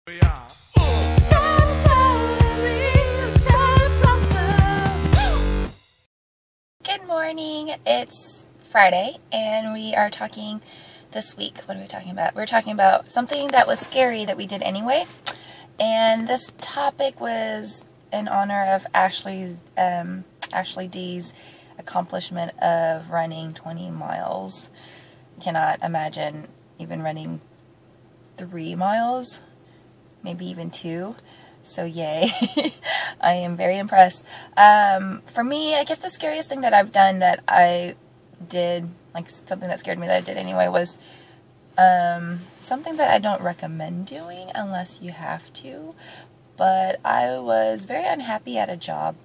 Yeah. Good morning, it's Friday and we are talking this week. What are we talking about? We're talking about something that was scary that we did anyway, and this topic was in honor of Ashley D's accomplishment of running 20 miles. Cannot imagine even running 3 miles, maybe even 2. So yay. I am very impressed. For me, I guess the scariest thing that I've done that I did, like something that scared me that I did anyway, was something that I don't recommend doing unless you have to. But I was very unhappy at a job.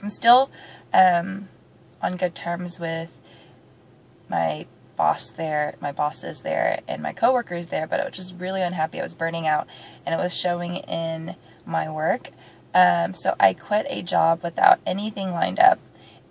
I'm still on good terms with my bosses there, and my coworkers there, but I was just really unhappy. I was burning out, and it was showing in my work. So I quit a job without anything lined up,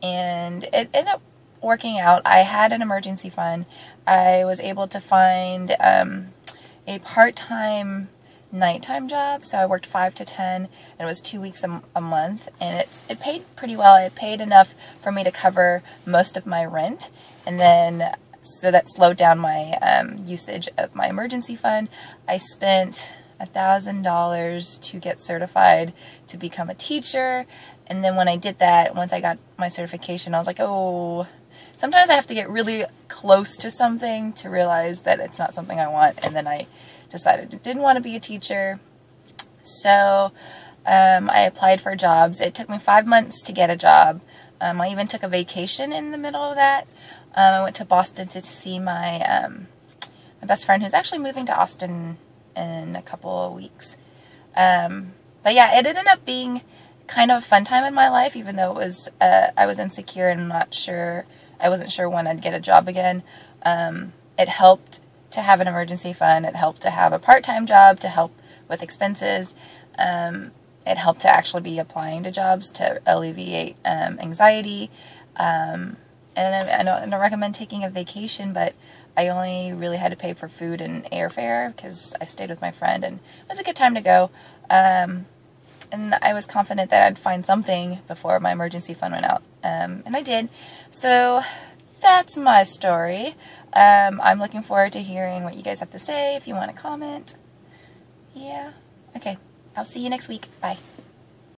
and it ended up working out. I had an emergency fund. I was able to find a part-time nighttime job, so I worked 5 to 10, and it was 2 weeks a month, and it paid pretty well. It paid enough for me to cover most of my rent, and then so that slowed down my usage of my emergency fund. I spent $1,000 to get certified to become a teacher, and then when I did that, once I got my certification, I was like, oh, sometimes I have to get really close to something to realize that it's not something I want, and then I decided I didn't want to be a teacher. So I applied for jobs. It took me 5 months to get a job. I even took a vacation in the middle of that. I went to Boston to see my best friend, who's actually moving to Austin in a couple of weeks. But yeah, it ended up being kind of a fun time in my life, even though it was I was insecure and I wasn't sure when I'd get a job again. It helped to have an emergency fund. It helped to have a part-time job to help with expenses. It helped to actually be applying to jobs to alleviate anxiety. And I don't recommend taking a vacation, but I only really had to pay for food and airfare because I stayed with my friend, and it was a good time to go. And I was confident that I'd find something before my emergency fund went out, and I did. So that's my story. I'm looking forward to hearing what you guys have to say. If you want to comment, yeah. Okay, I'll see you next week. Bye.